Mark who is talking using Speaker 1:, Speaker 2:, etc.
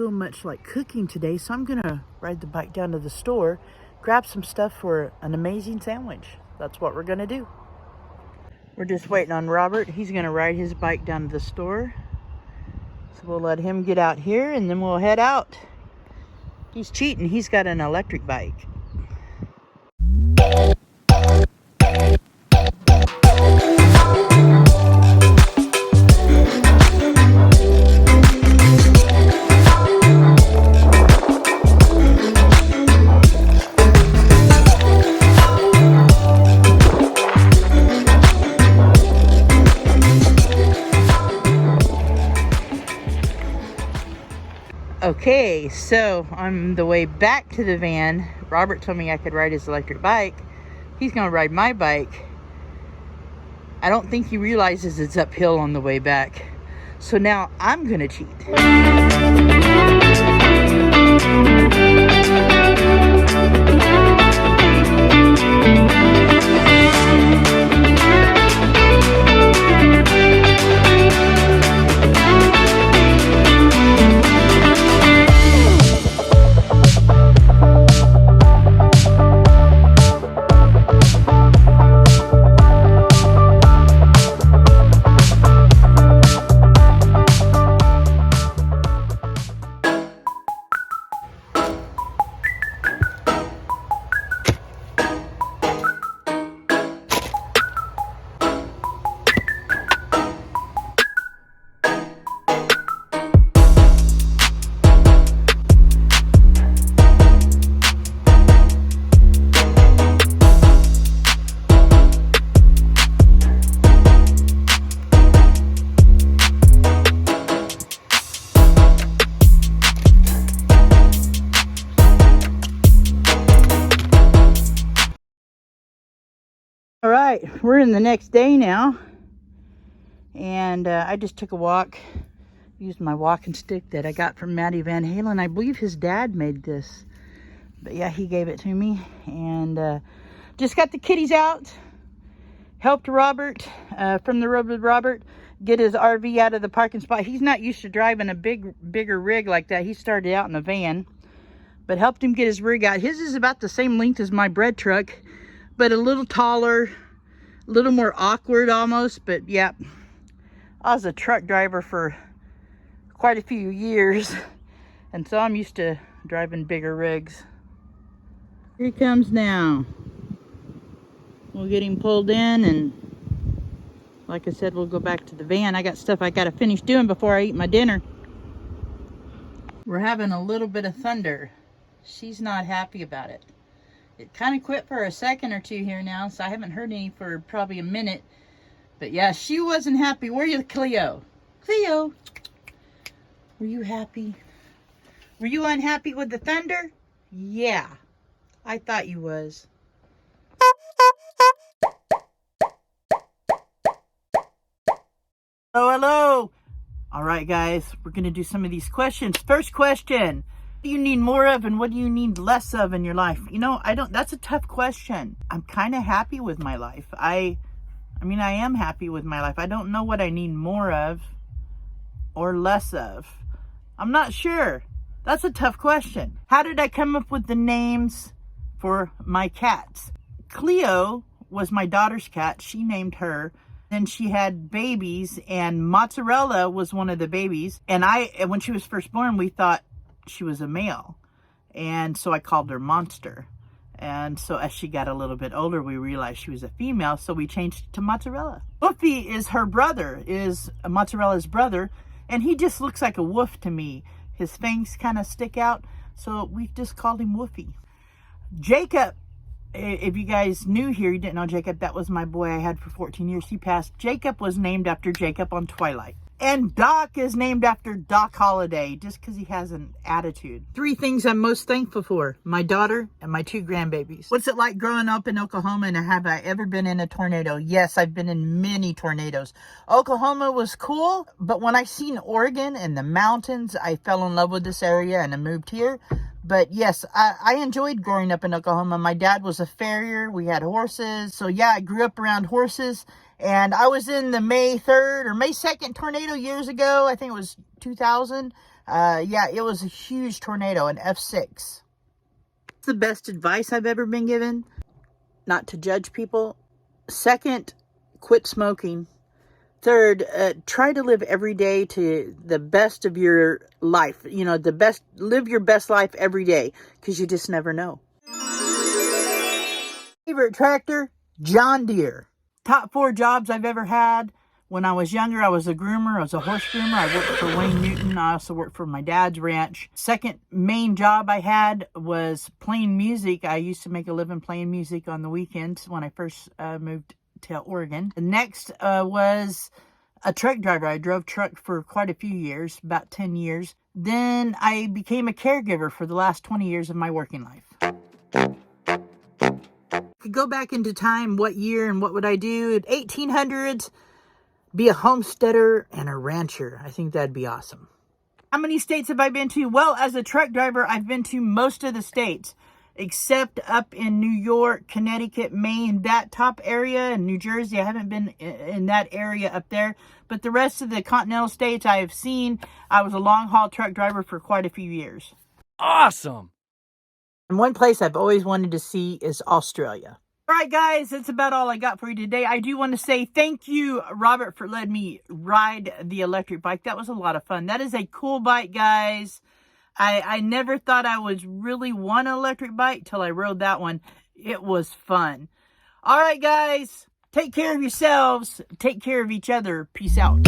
Speaker 1: feel much like cooking today, so I'm gonna ride the bike down to the store, grab some stuff for an amazing sandwich. That's what we're gonna do. We're just waiting on Robert. He's gonna ride his bike down to the store. So we'll let him get out here and then we'll head out. He's cheating, he's got an electric bike. Okay, so on the way back to the van, Robert told me I could ride his electric bike. He's gonna ride my bike. I don't think he realizes it's uphill on the way back. So now I'm gonna cheat. All right, we're in the next day now, and I just took a walk, used my walking stick that I got from Matty Van Halen. I believe his dad made this, but yeah, he gave it to me, and just got the kitties out, helped Robert, from the road with Robert, get his RV out of the parking spot. He's not used to driving a bigger rig like that. He started out in a van, but helped him get his rig out. His is about the same length as my bread truck, but a little taller, a little more awkward almost. But yeah, I was a truck driver for quite a few years, and so I'm used to driving bigger rigs. Here he comes now. We'll get him pulled in, and like I said, we'll go back to the van. I got stuff I gotta finish doing before I eat my dinner. We're having a little bit of thunder. She's not happy about it. It kind of quit for a second or two here now, so I haven't heard any for probably a minute. But yeah, she wasn't happy. Where are you, Cleo? Cleo, were you happy? Were you unhappy with the thunder? Yeah, I thought you was. Hello. All right, guys, we're going to do some of these questions. First question. What do you need more of and what do you need less of in your life? You know, that's a tough question. I'm kind of happy with my life. I mean, I am happy with my life. I don't know what I need more of or less of. I'm not sure. That's a tough question. How did I come up with the names for my cats? Cleo was my daughter's cat. She named her. Then she had babies, and Mozzarella was one of the babies. And when she was first born, we thought she was a male, and so I called her Monster. And so as she got a little bit older, we realized she was a female, so we changed it to Mozzarella. Woofy is her brother, is Mozzarella's brother, and he just looks like a wolf to me. His fangs kind of stick out, so we just called him Woofy. Jacob, if you guys knew here, you didn't know Jacob, that was my boy I had for 14 years. He passed. Jacob was named after Jacob on Twilight. And Doc is named after Doc Holliday, just because he has an attitude. 3 things I'm most thankful for: my daughter and my 2 grandbabies. What's it like growing up in Oklahoma, and have I ever been in a tornado? Yes, I've been in many tornadoes. Oklahoma was cool, but when I seen Oregon and the mountains, I fell in love with this area and I moved here. But yes, I enjoyed growing up in Oklahoma. My dad was a farrier. We had horses. So yeah, I grew up around horses. And I was in the May 3rd or May 2nd tornado years ago. I think it was 2000. Yeah, it was a huge tornado, an F6. It's the best advice I've ever been given. Not to judge people. Second, quit smoking. Third, try to live every day to the best of your life. You know, live your best life every day, because you just never know. Favorite tractor? John Deere. Top 4 jobs I've ever had. When I was younger, I was a groomer. I was a horse groomer. I worked for Wayne Newton. I also worked for my dad's ranch. Second main job I had was playing music. I used to make a living playing music on the weekends when I first moved to Oregon. The next was a truck driver. I drove truck for quite a few years, about 10 years. Then I became a caregiver for the last 20 years of my working life. Could go back into time, what year and what would I do? 1800s, be a homesteader and a rancher. I think that'd be awesome. How many states have I been to? Well, as a truck driver, I've been to most of the states, except up in New York, Connecticut, Maine, that top area, and New Jersey. I haven't been in that area up there, but the rest of the continental states I have seen. I was a long haul truck driver for quite a few years.
Speaker 2: Awesome.
Speaker 1: And one place I've always wanted to see is Australia. All right, guys, that's about all I got for you today. I do want to say thank you, Robert, for letting me ride the electric bike. That was a lot of fun. That is a cool bike, guys. I never thought I was really want an electric bike till I rode that one. It was fun. All right, guys, take care of yourselves. Take care of each other. Peace out.